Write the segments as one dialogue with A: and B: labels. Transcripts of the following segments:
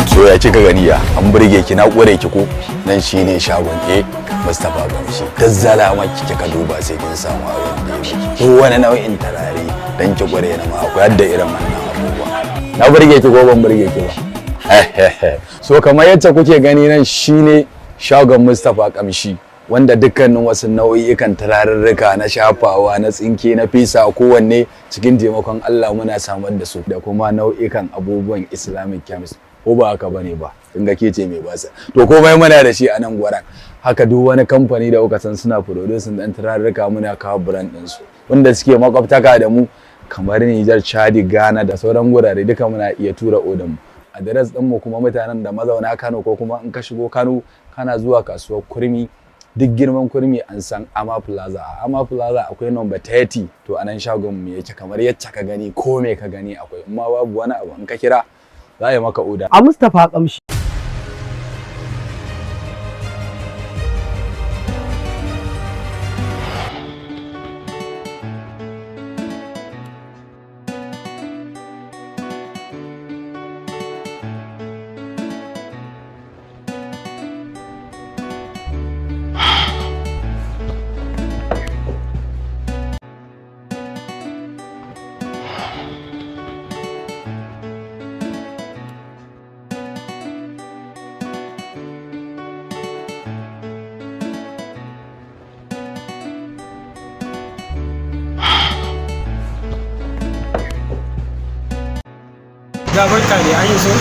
A: So ya kika gani ya an burge ki na kure ki ko nan shine shagon Mustapha Gamshi dazzala ma kike ka duba sai kin samu abin da yake ko wani nau'in tarare dan ki kure na ma akwai yadda irin wannan abubuwa na burge ki ko ban burge ki ba so kamar yadda kuke gani nan shine shagon Mustapha Gamshi wanda dukkanin wasu nau'ikan turarurruka na shafawa na tsinke na fisa kowanne cikin taimakon Allah muna samar da su da kuma nau'ikan abubuwan Islamic chemist ko ba haka bane ba kin ga kece mai basa to komai muna da shi a nan gwaran haka duk wani kamfani da kuka san suna producing dan turarurruka muna kawo brand din su wanda suke makwabtaka da mu kamar Niger, Chad, Ghana da sauran gurare duka muna iya tura order mu address din mu kuma mutanen da mazauna Kano ko kuma in ka shigo Kano kana zuwa kasuwar Kurmi duk girman Kurmi an san Ama Plaza. A Ama Plaza akwai number 30 to anan shagon mu yake kamar yacce ka gani ko me ka gani akwai amma babu wani abu in ka kira za a yi maka oda.
B: A Mustapha Gamshi.
C: ga barka ne an yi so?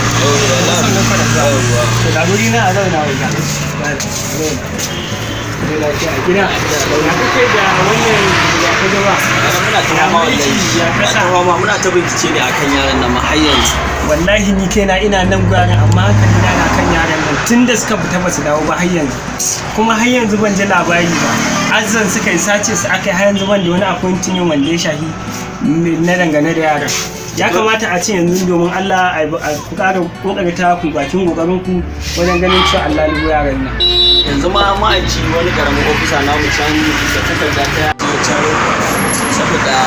C: sannan fara zuwa to da guri na a zauna wa gani da lafiya a gida ya kake da wannan ya ka gaba
D: muna ta mama wallahi muna ta bincike ne akan yaran nan ma har yanzu
C: wallahi ni kaina ina nan gwarin amma hankali na kan yaran nan tun da suka fita ba su dawo ba har yanzu kuma har yanzu ban ji labari ba azzan suka yi sace su aka yi har yanzu ban da wani appointing yin wanda ya shahi na dangane da yaran ya kamata a ce yanzu domin Allah a ƙara kokarta ku bakin kokarin ku wajen ganin cewa Allah ya rubuta yaran nan
D: yanzu ma ma'aji wani karamin ofisa na mu can da takarda ta caro saboda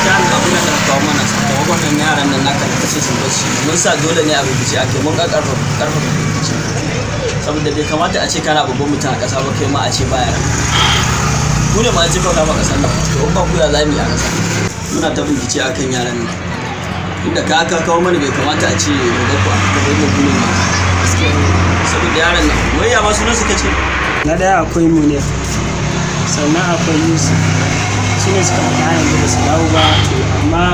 D: kan abin da ka kawo mana sakamakon wannan yaran nan naka da kace sun bace mun sa dole ne a bibice ake mun ga karfafa bibice saboda bai kamata a ce kana babban mutum a ƙasa ba kai ma a ce baya ku ne ma ji ka kama ƙasar nan to in ba ku ya zami a ƙasa muna ta bincike akan yaran nan inda ka kawo mana bai kamata a ce ga ku a gaban mu ne saboda yaran nan wai ya ma sunan suka ce
C: na daya akwai Munir sannan akwai Yusuf su ne suka fita yanzu ba su dawo ba amma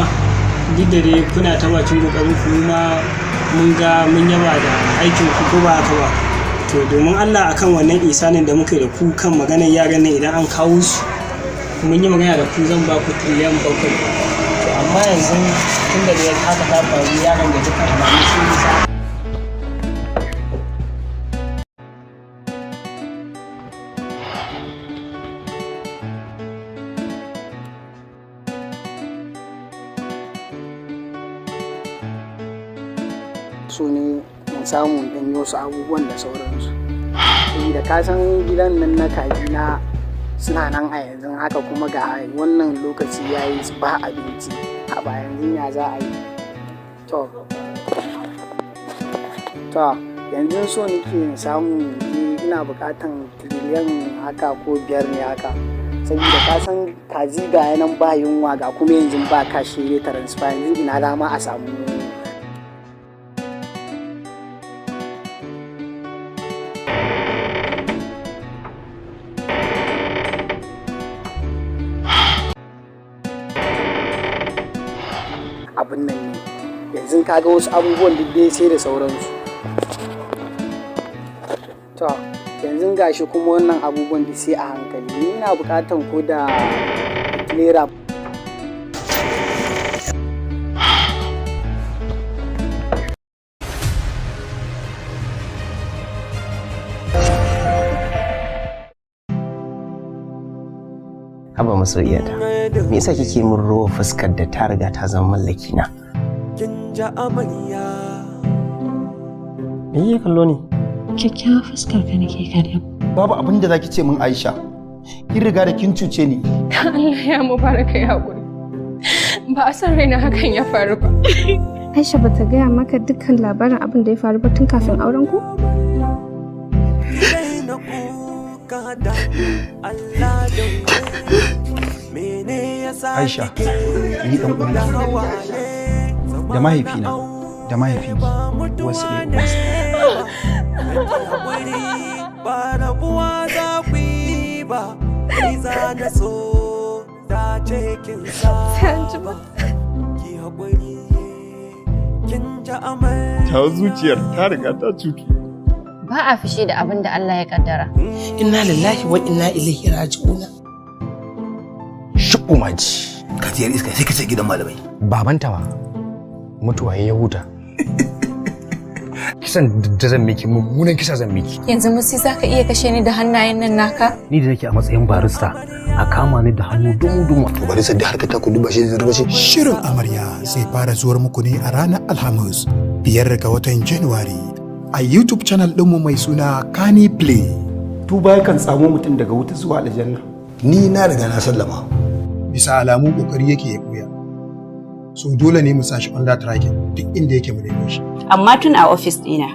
C: duk da dai kuna ta bakin kokarin ku ma mun ga mun yaba da aikin ku ko ba haka ba to domin Allah akan wannan isanin da muka da ku kan maganar yaran nan idan an kawo su mun yi magana da ku zan ba ku tiliyan bakwai to amma yanzu tun da dai haka ta faru yaran da duka alamu sun nisa
B: su ne samun ɗan wasu abubuwan da sauransu da ka san gidan nan na kaji na suna nan a yanzu haka kuma ga wannan lokaci ya yi ba abinci a ba yanzu ya za a yi to yanzu so nake samu ina bukatan tiriliyan haka ko 5 ne haka saboda ka san kaji ga yanan ba yunwa ga kuma yanzu ba kashe transfer yanzu ina dama a samu abin nan ne yanzu kaga wasu abubuwan duk dai sai da sauransu to yanzu gashi kuma wannan abubuwan da sai a hankali ni ina bukatan ko da naira
E: haba masoyiyata me yasa kike min ruwa fuskar da ta riga ta zama mallaki na me yake kallo ne
F: kyakkyawa fuskar ka nake kallo
G: babu abin da zaki ce min Aisha kin riga da kin cuce ni
F: Allah ya mubaraka ya hakuri ba a san raina hakan ya faru ba Aisha bata gaya maka dukkan labarin abin da ya faru ba tun kafin auren ku
G: Aisha ni dan uwanki da mahaifina da mahaifinki wasu ɗaya
H: ba rabuwa za ku yi ba ni za na so da ce kin sa ki haƙuri kin ji amai
G: ta zuciyar ta riga ta cutu
I: ba a fushi da abin da Allah ya kaddara
J: inna lillahi wa inna ilaihi raji'un
A: shubu maji
K: ka tiyar iska sai ka ce gidan malamai
A: babanta ba mutuwa ya huta kisan da zan miki mummunan kisa zan miki
I: yanzu musi zaka iya kashe ni da hannayen nan naka
L: ni da nake a matsayin barista a kama ni da hannu dumu
K: to barista da harka ta kudu ba shi zai rubace
M: shirin amarya zai fara zuwar muku ne a ranar alhamis 5 ga watan Januwari a YouTube channel ɗinmu mai suna Kani Play.
G: tuba yakan samu mutum daga wuta zuwa aljanna
K: ni na riga na sallama
M: bisa alamun kokari yake ya koya so dole ne mu sashi under tracking duk inda yake mu nemo shi
N: amma tun a office ɗina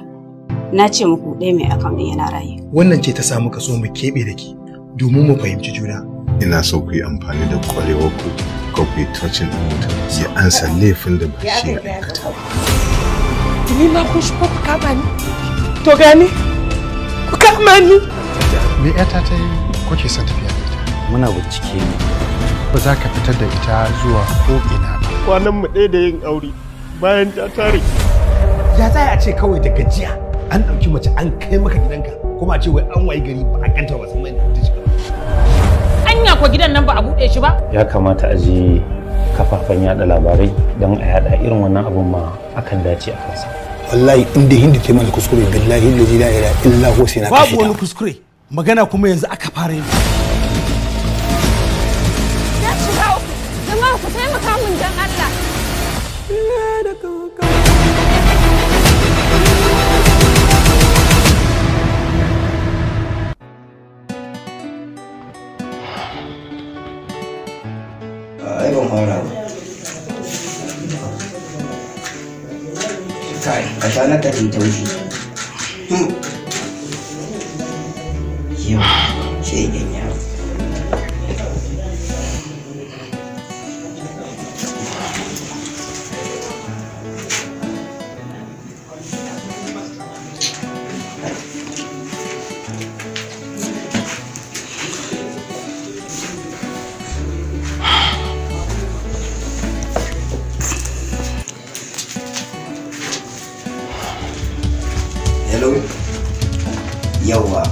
N: na ce muku ɗaya mai account ɗin yana raye
M: wannan ce ta samu kaso mu keɓe da ke domin mu fahimci juna
O: ina so ku yi amfani da kwarewar ku ko ku yi touching ɗin mutum ya ansa laifin da ba shi ya aikata
J: ni ma ku shi ku kama ni to gani ku kama ni
M: me yata ta yi kuke son tafiya da ita
L: muna bincike ne
M: ba za ka fitar da ita zuwa ko ina ba
G: kwanan mu ɗaya da yin aure bayan ta tare
K: ya za a ce kawai da gajiya an ɗauki mace an kai maka gidanka kuma a ce wai an wayi gari ba a ganta ba san mai da ta shiga
J: anya ko gidan nan ba a buɗe shi ba
L: ya kamata a je kafafen yada labarai don a yada irin wannan abun ma akan dace a kansa
K: wallahi inda hindi ta mana kuskure billahi la ilaha illa huwa sai na kashe
J: babu wani kuskure magana kuma yanzu aka fara yin
F: ya shiga uku jama'a ku taimaka min dan Allah
K: ai ban fara ba kai a tana ta taushi yau ce ganya hello yawa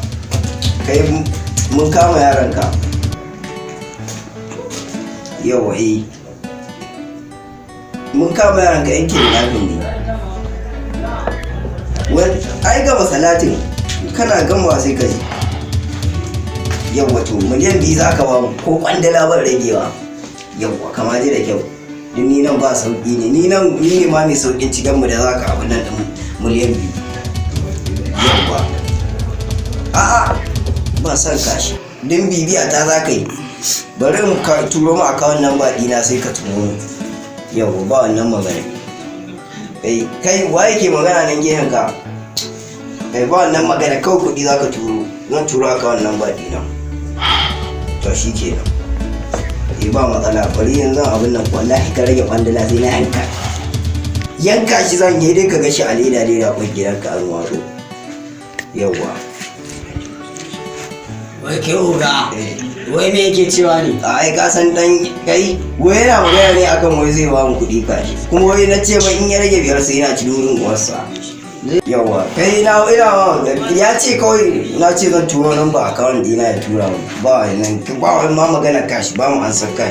K: kai mun kama yaranka yawa mun kama yaranka yan kidnapping ne ai gama salatin kana gama sai ka ji yawa to miliyan 2 za ka ba mu ko kwandala ban ragewa yawa kama ji da kyau don ni nan ba sauki ne ni ne ma mai saukin cikin mu da za ka abin nan din miliyan 2 yawa a'a ba san kashi din bibiya ta za ka yi bari mu turo mu akawun nan ba dina sai ka turo mu yawa ba wannan magana kai waye ke magana nan gehen ka kai ba wannan magana kawai kuɗi za ka turo zan turo akawun nan ba dina to to shi kenan ba matsala bari yanzu abin nan wallahi ka rage kwandala sai na yanka shi zan yi dai ka gashi a leda kwan gidanka an wato yawwa
D: wai ke oga wai me yake cewa ne
K: ai ka san dan kai wai yana magana ne akan wai zai ba mu kuɗi kashi kuma wai na ce ba in ya rage 5 sai yana ci durin uwarsa yawa kai ina ya ce kawai na ce zan turo nan ba akawun dina ya tura mu ba nan ba wai ma magana kashi ba mu an san kai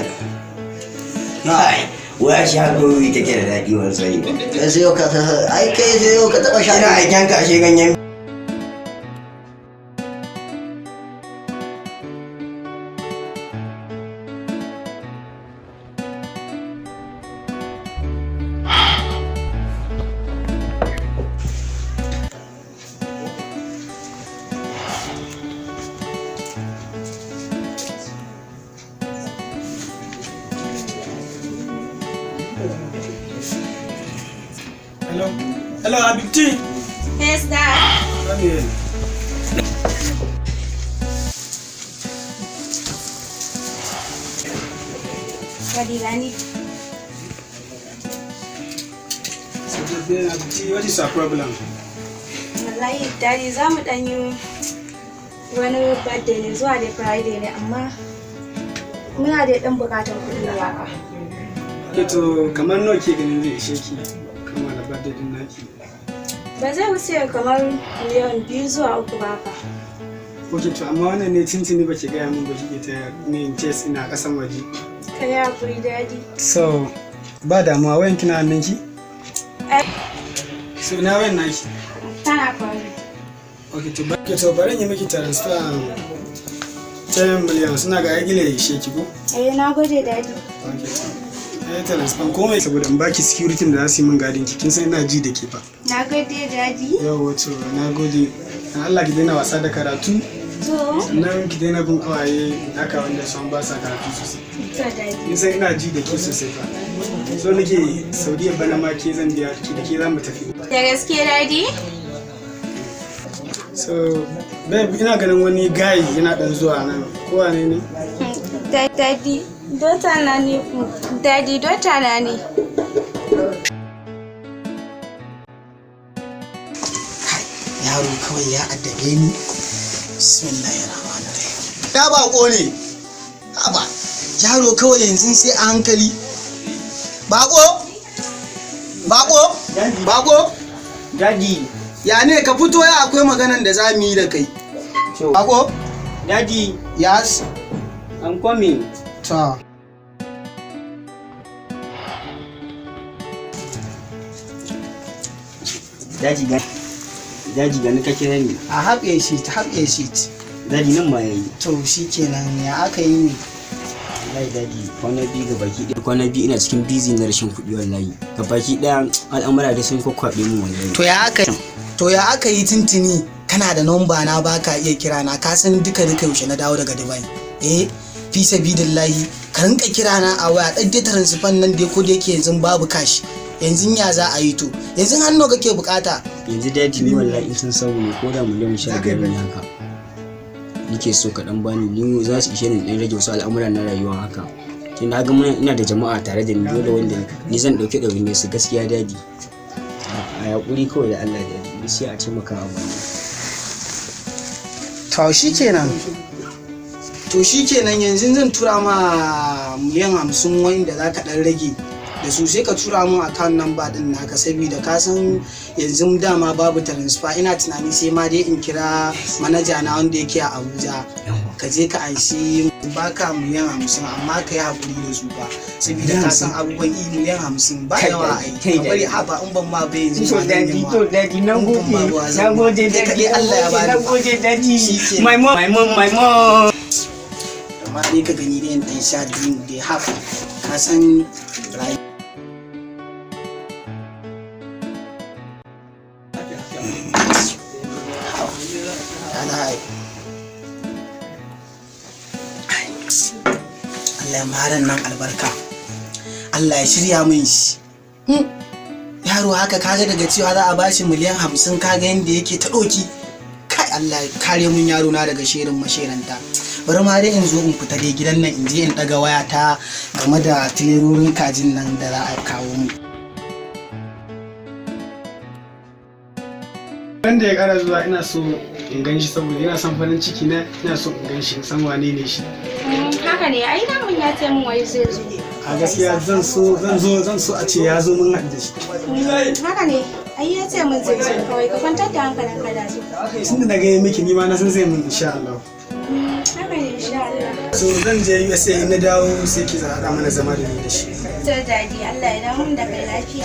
K: wai shi haka wai take da daɗi wani sani ba sai yau ka ai kai sai yau ka taɓa sha ina aiken ka ashe ganyen
C: Hello, Abibti.
N: Yes, Dad.
C: Come here.
N: What Gani?
C: So, Abibti, what is our problem?
N: Wallahi, Daddy, za mu ɗan yi wani birthday ne zuwa da Friday ne, amma muna da ɗan buƙatar kuɗi ne haka.
C: Okay, to kamar nawa ke ganin zai ishe ki kammala birthday din naki?
N: Ba zai wuce kamar miliyan 2 zuwa 3 ba haka.
C: Okay, to amma wannan ne tintini ba ki gaya min ba kike ta ne in case ina ƙasan waje.
N: Ka yi haƙuri, Daddy.
C: So, ba damuwa wayan kina hannun ki? So, ina wayan naki?
N: Tana faru.
C: Okay, to bari in yi miki transfer 10 million suna ga gile ya ishe ki ko?
N: Na gode, Daddy.
C: Okay. Transfer komai saboda in baki security da za su yi min gadin ki kin san ina ji da ke fa.
N: Na gode, Daddy.
C: Yawa to na gode. Dan Allah ki daina wasa da karatu.
N: To.
C: Sannan ki daina bin kawaye haka wanda sun ba sa karatu sosai.
N: To, Daddy.
C: Kin san ina ji da ke sosai fa. So nake Saudiya bana ma ke zan biya ki da ke za mu tafi.
N: Da gaske, Daddy?
C: So, babe ina ganin wani guy yana dan zuwa nan. Ko wane ne?
N: Daddy, dota na ne. Daddy, dota na ne.
B: Yaro kawai ya addabe ni. Bismillahirrahmanirrahim. Ya bako ne. Haba. Yaro kawai yanzu sai a hankali. Bako? Bako? Bako?
D: Daddy.
B: Ya ne ka fito ya akwai maganan da za mu yi da kai. Bako?
D: Daddy.
B: Yes.
D: I'm coming.
B: Ta.
D: Daji gani ka kira ni.
B: A haɓe sheet.
D: Daji nan ma yayi.
B: To shi kenan ya aka yi ne.
D: Wallahi daji kwana biyu ina cikin busy na rashin kuɗi wallahi. Gabaki ɗaya al'amura da sun kwakwabe mu wallahi.
B: To ya aka yi tintini kana da number na baka iya kira na ka san duka yaushe na dawo daga Dubai. Fi sabidillahi ka rinka kira na a waya ɗan transfer nan dai ko da yake yanzu babu cash. Yanzu ya za a yi to yanzu hannu kake bukata.
D: Yanzu daji ni wallahi in sun samu ne ko da miliyan 15 ne haka nike so ka dan bani ni za su ishe ni dan rage wasu al'amura na rayuwa haka kin ga ina da jama'a tare da ni dole wanda ni zan dauke da wani su gaskiya daji a yakuri kawai da Allah daji sai a ce maka abu
B: to shikenan yanzu zan tura ma miliyan 50 wanda zaka dan rage da su sai ka tura mun account number din naka saboda ka san yanzu dama babu transfer ina tunani sai ma dai in kira manaja na wanda yake a Abuja ka je ka anshi baka miliyan 50 amma ka yi hakuri da su ba saboda ka san abubuwan miliyan 50 ba yawa ai ka bari haba in ban ma bai yanzu
D: to daddy nagode daddy
B: Allah ya bani
D: nagode daddy my mom
B: amma dai ka gani dai dan sha din dai haka ka san Allah ya maran nan albarka Allah ya shirya min shi yaro haka kaga daga cewa za a bashi miliyan 50 kaga yanda yake ta doki kai Allah ya kare mun yaro na daga shirin mashiranta. Bari ma dai in zo in fita dai gidan nan in je in daga wayata game da tilerorin kajin nan da za a kawo mu.
C: Wanda ya kara zuwa ina so in gan shi saboda ina son farin ciki na ina so in gan shi in san wane ne shi.
N: Haka ne ai damun ya ce min wai zai zo.
C: A gaskiya zan so a ce ya zo mun haɗu da shi.
N: Haka ne ai ya ce min zai zo kawai ka kwantar da hankalin ka da su.
C: Tunda na ga miki ni ma na san zai mun insha Allah.
N: Haka ne insha Allah.
C: So zan je USA na dawo sai ki haɗa mana zama da ni da shi.
N: To dadi Allah ya dawo mun da kai lafiya.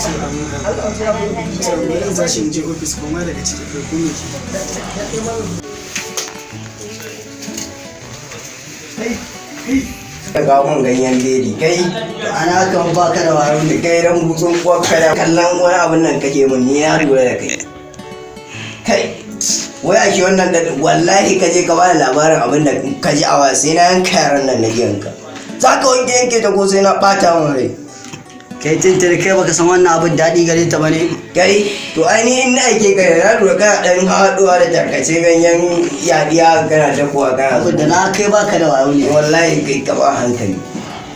C: Zan tashi in je ofis kuma daga ciki kai kuma ki.
K: Ka kawo mun ganyen beri kai ana kan baka da wayo da kai ran butsun kwakka da kallon wani abin nan kake mun ni na lura da kai. Kai wai a shi wannan da wallahi ka je ka bada labarin abin da ka ji a wasa na yanka yaran nan na giyanka. Za ka wanke yanke ta ko sai na ɓata mun rai.
P: Kai tuntuni kai baka san wannan abin daɗi gare ta bane.
K: Kai to ainihin na ake kai na lura kana ɗan haɗuwa da tarkace ganyen yaɗiya kana ta kuwa kana.
P: Abin da na kai baka da wayo ne.
K: Wallahi kai ka ba hankali.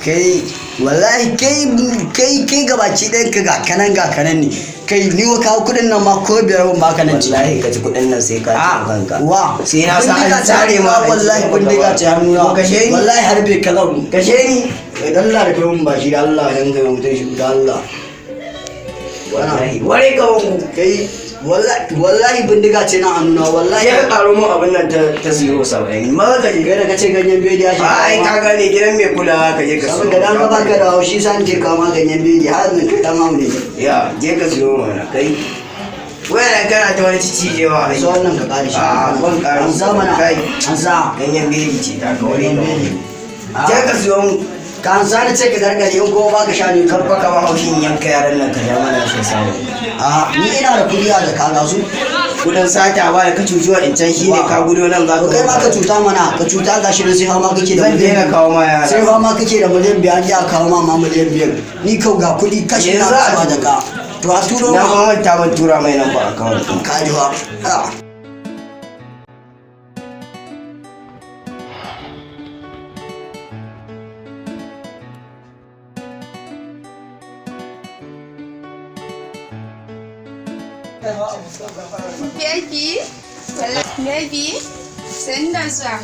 P: Kai wallahi kai gabaci ɗayan ka ga kanan ne. Kai ni wa kawo kuɗin nan ma ko biyar ban baka nan ci.
K: Wallahi ka ci kuɗin nan sai ka ci kanka.
P: Wa
K: sai na san an tsare ma
P: wallahi bindiga ce hannuna.
K: Kashe ni.
P: Wallahi harbe kalau.
K: Kashe ni.
P: Idan Allah da kai mun bashi da Allah dan kai mutum shi da Allah.
K: Wallahi ware ka wanku
P: kai wallahi bindiga ce na hannuna wallahi.
K: Ya karo mu abin nan ta 070. Ma ka je
P: da kace ganyen bedi ya shi.
K: Ai ka gane gidan mai kulawa ka je ka so.
P: Saboda dan ka baka da haushi san je ka ma ganyen bedi har nan ka dan mamu ne.
K: Ya je ka siyo mana kai. Wayan kana ta wani cijewa ai.
P: So wannan ka kare shi.
K: Ban kare.
P: An sa mana
K: kai.
P: An sa
K: ganyen bedi ce ta kawai. Je ka siyo mu.
P: Ka an sa ni ce ka gargare in kuma baka sha ne
K: kan baka ma haushin yanka yaran nan ka ja mana shi samu.
P: Ni ina da kudi a da kaga su.
K: Kudin sata ba da ka cuci wa can shine ka gudo nan za ka.
P: Kai ma ka cuta mana ka cuta gashi nan sai ma kake da
K: zan daina kawo ma yara.
P: Sai ma kake da miliyan 5 an ja kawo ma miliyan 5. Ni kau ga kudi kashi na sama da ka. To a turo ma.
K: Na manta ban tura mai nan ba account din.
P: Ka ji ba.
N: Baby, sani da zuwa.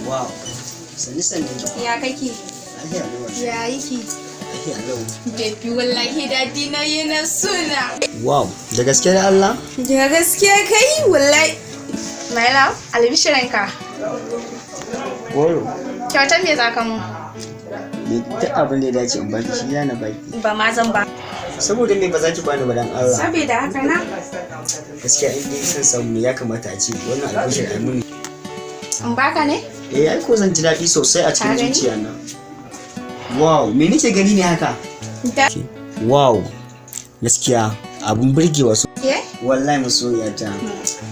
P: Wow, sani.
N: Ya kake? Ya yake? Baby, wallahi dadi na yana suna.
P: Wow, da gaske da Allah?
N: Da gaske kai wallahi. My love, albishirinka.
P: Goro.
N: Kyautar me za ka mu?
P: Duk abin da ya dace in baki shi na baki.
N: Ba ma zan ba.
P: Saboda me ba za ki bani ba dan Allah?
N: Saboda haka na.
P: Gaskiya in dai san samu ne ya kamata a ce wannan albishir ai mun.
N: In baka ne?
P: Ai ko zan ji daɗi sosai a cikin zuciya na. Wow, me nake gani ne haka? Wow, gaskiya abun burgewa so. Wallahi masoyiya ta.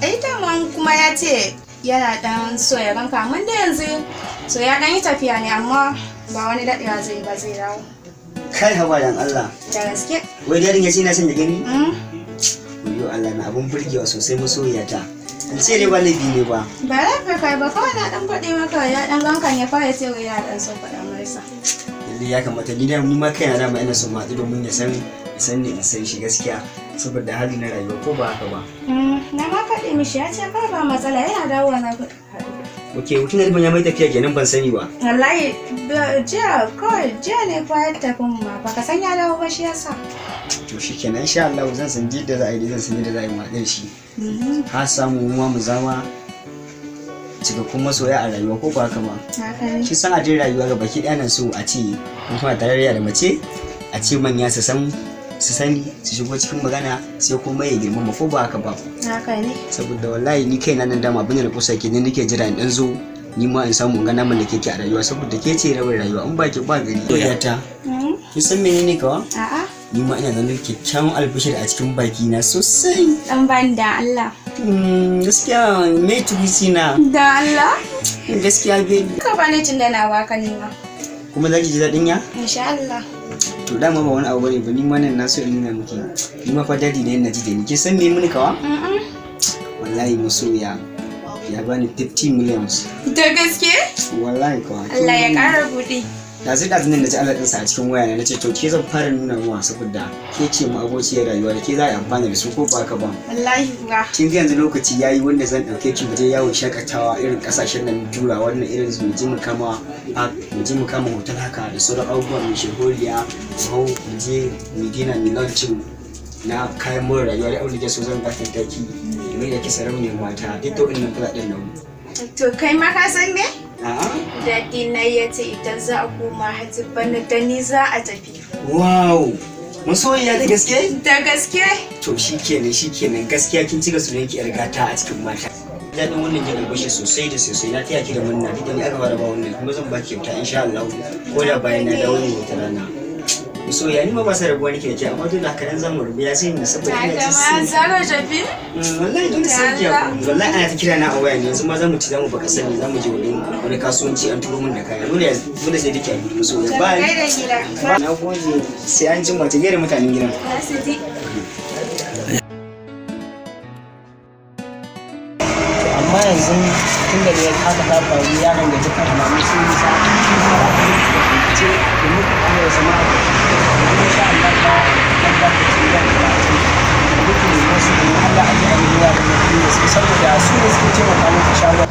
N: Ai daman kuma ya ce yana dan so ya ganka mun da yanzu so ya dan yi tafiya ne amma ba wani daɗewa zai ba zai dawo.
P: Kai hawa dan Allah.
N: Da gaske.
P: Wai dadin ya ce na san da gani? Yo Allah na abun burgewa sosai masoyiya ta. In ce dai ba laifi ne ba.
N: Ba lafiya kai ba kawai na dan faɗi maka ya dan ganka ne fa ya ce wai ya dan so faɗa masa.
P: Lalle ya kamata ni ma kaina da ma ina so ma domin ya san ne in san shi gaskiya saboda hali na rayuwa ko ba haka ba.
N: Na ma faɗi mishi ya ce ba matsala yana dawowa na
P: Ok, mutum da ya mai tafiya kenan ban sani ba.
N: Wallahi jiya ne kwa ya tafi ma baka san ya dawo ba shi yasa.
P: To shi kenan insha Allah zan san yadda za a yi zan san yadda za a yi maɗin shi. Har samu mu zama cikakkun masoya a rayuwa ko ba haka ba. Shi san a jin rayuwa ga baki ɗaya nan so a ce mun kuma tarayya da mace a ce manya su sani su shigo cikin magana sai kuma ya girmama ko ba haka ba.
N: Haka ne.
P: Saboda wallahi ni kaina nan dama abin da kusa ke ne nake jira in dan zo ni ma in samu gana man da keke a rayuwa saboda ke ce rabin rayuwa in ba ki ba gari. Yata. Ki san menene kawa?
N: A'a.
P: Ni ma ina ganin kyakkyawan albishir a cikin baki na sosai.
N: Dan ban da Allah.
P: Gaskiya me tukuci na.
N: Da Allah.
P: Gaskiya baby.
N: Ka bani tun da na baka ni ma.
P: Kuma zaki ji daɗin ya?
N: Insha Allah.
P: To dama ba wani abu bane ba ni ma nan na so in nuna miki. Ni ma fa dadi ne na ji da ni. Ki san me muni kawa? Wallahi masoya. ya bani 50 millions.
N: Da gaske?
P: Wallahi kawai.
N: Allah ya ƙara buɗe.
P: Da zai da nan da ji Allah ɗinsa a cikin waya na ce to ke zan fara nuna muwa saboda ke ce mu abociyar rayuwa da ke za a yi amfani da su ko ba ka ba.
N: Wallahi ba.
P: Kin ga yanzu lokaci yayi wanda zan ɗauke ki mu je yawon shakatawa irin ƙasashen nan tura wannan irin mu je mu kama hotel haka da sauran abubuwan mu sheholiya mu je mu gina mu launching na kayan more rayuwa da aure da su zan gafin taki mai da ki sarauniyar mata duk da wannan kuɗaɗen nan.
N: To kai ma ka san me?
P: A'a.
N: Daddy na ya ce idan za a koma hajji bana da ni za a tafi.
P: Wow! Masoyiya da gaske?
N: Da gaske.
P: To shikenan gaskiya kin cika sunan ki yar gata a cikin mata. Daɗin wannan jin albashi sosai da sosai na taya ki da murna duk da ni aka fara ba wannan kuma zan baki kyauta insha Allah ko da bayan na dawo ne wata rana. Masoyiya ni ma ba sai rabuwa nake da ke amma duk da haka nan zan mu rubiya sai ni saboda ina ci sai.
N: Za ka tafi?
P: Wallahi dole sai ki wallahi ana ta kira na a waya ne yanzu ma zamu ci zamu baka sani zamu je wani kasuwanci an turo min da kaya dole sai dake a gudu masoyiya. Ba na gode sai an jima ta gaida mutanen gidan. Amma yanzu tun da ya haka ta faru yaron da dukkan alamu sun yi sa ce da muka kuma ya zama insha Allah ta tabbata cikin da muke wasu ne Allah a ji a yi yaron da su saboda su ne suke taimaka muku shawara.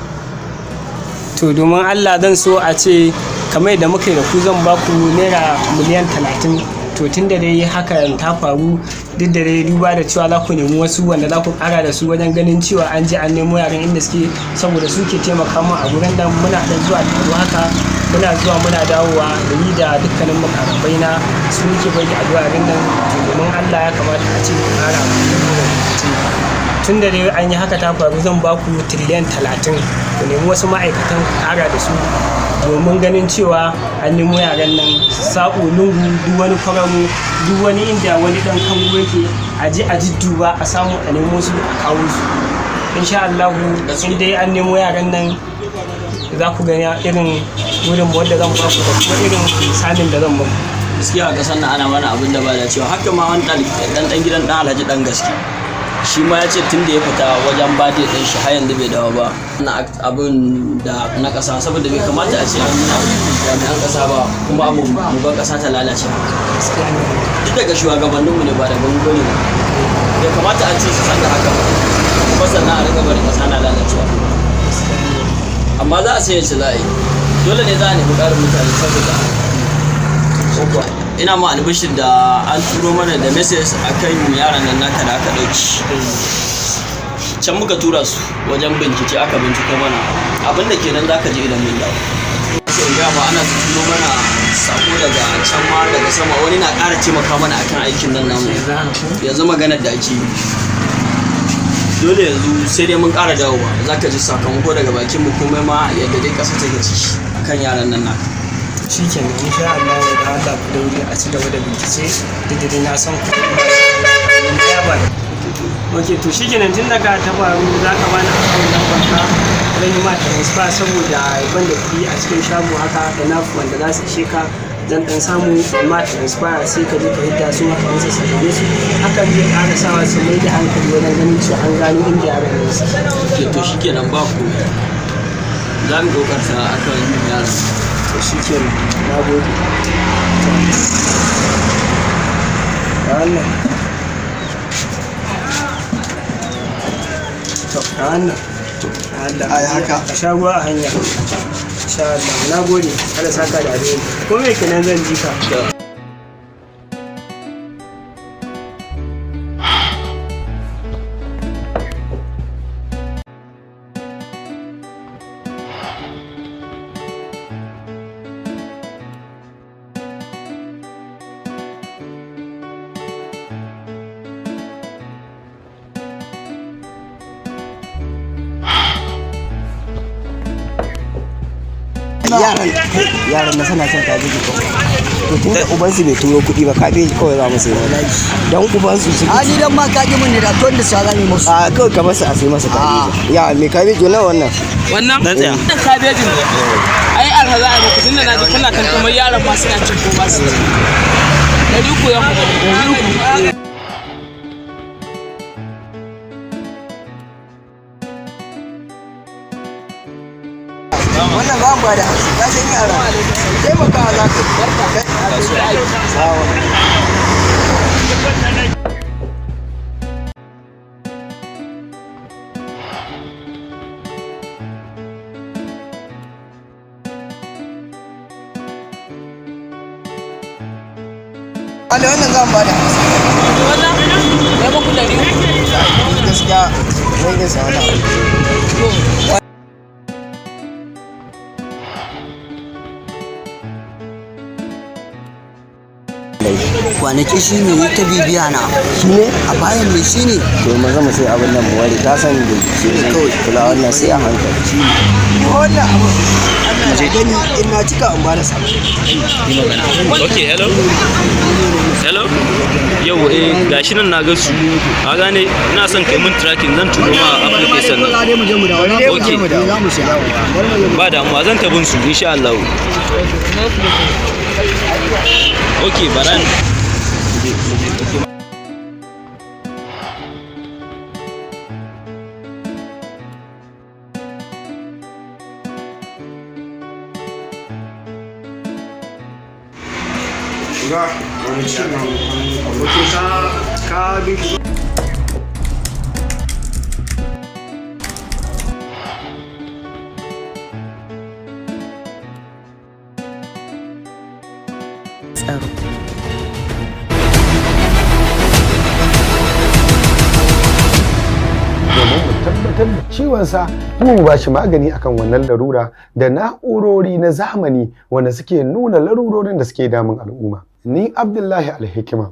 P: To domin Allah zan so a ce kamar da muka yi da ku zan ba ku naira miliyan 30 to tun da dai hakan ta faru duk da dai duba da cewa za ku nemi wasu wanda za ku kara da su wajen ganin cewa an je an nemo yaran inda suke saboda su ke taimaka mu a gurin nan muna dan zuwa taro haka muna zuwa muna dawowa da ni da dukkanin makarabai na su muke bai da addu'a din nan domin Allah ya kamata a ce ku kara tun da dai an yi haka ta faru zan ba ku tiriliyan 30 ku nemi wasu ma'aikatan ku kara da su domin ganin cewa an nemo yaran nan saƙo lungu duk wani kwaramu duk wani inda wani ɗan kango yake a ji a jidduba a samu a nemo su a kawo su insha Allah in dai an nemo yaran nan za ku gani irin wurin wanda zan ba ku da kuma irin misalin da zan ba
D: gaskiya a ƙasar nan ana mana abin da ba da cewa haka ma wani ɗan gidan ɗan alhaji ɗan gaske shi ma ya ce tun da ya fita wajen bade ɗin shi har yanzu bai dawo ba na abin da na ƙasa saboda bai kamata a ce an nuna jami'an ƙasa ba kuma mu bar ƙasa ta lalace duk daga shugabanninmu ne ba da gwangwani ba bai kamata a ce su san da haka kuma sannan a riga bari ƙasa na lalacewa amma za a sai yace za a yi dole ne za a nemi ƙarin mutane saboda ina ma albishir da an turo mana da message akan yaran nan naka da aka dauki can muka tura su wajen bincike aka binciko mana abinda kenan zaka ji idan mun dawo sai ga ma ana turo mana sako daga can ma daga sama wani na ƙara taimaka mana akan aikin nan namu yanzu maganar da ake dole yanzu sai dai mun ƙara dawowa zaka ji sakamako daga bakin mu komai ma yadda dai ƙasa take ciki akan yaran nan naka
P: shi ke nan insha Allah da Allah ku daure a ci gaba da bincike duk da na san ku ya ba ok to shi ke nan tun daga ta faru za ka bani akawun lambar ka zan yi ma transfer saboda ban da kuɗi a cikin shago haka da nafu wanda za su ishe ka zan dan samu ma transfer sai ka je ka hidda su maka nisa su gane su hakan zai ƙara sawa su mai da hankali wajen ganin cewa an gano inda yaran ne su
D: to shi ke nan ba ku za mu kokarta akan yaran
P: to shi ke na gode wannan to wannan ai haka a sha ruwa a hanya insha Allah na gode kada saka da alheri ko me kenan zan ji ka yaran na sana son kabeji ko to tunda uban su bai turo kuɗi ba kabeji kawai za mu sai dan uban su suke
Q: ni dan ma ka ji mun ne da ton da sa za mu musu
P: a kawai ka masa a sai masa kabeji ya me kabeji na wannan
J: dan tsaya kabejin ne ai arha za a ba kudin da naji kuna kan kamar yaran ma suna cin ko ba su da duku ya mu
Q: wannan za mu ba da hamsin ka san yara taimakawa za ka wanda wannan za mu ba da hamsin
J: wannan ya ba ku 100
Q: gaskiya wai da sa wannan kwanaki shi ne ta bibiya na shi ne a bayan ne shi ne to maza mu sai abin nan mu wari ka sani da shi ne kawai kula wannan sai a hankali shi ne wannan abu Allah ya gani in na cika in ba da sa
D: Okay, hello. Hello. Yau gashi nan na ga su. Ka gane ina son kai mun tracking zan turo ma application nan. Okay. Ba damuwa zan tabin su insha Allah. Okay, baran.
P: ga wani cin abokin ka bi
E: tsaro
R: domin mu tabbatar da ciwonsa kuma mu bashi magani akan wannan larura da na'urori na zamani wanda suke nuna larurorin da suke damun al'umma. Ni Abdullahi Alhikima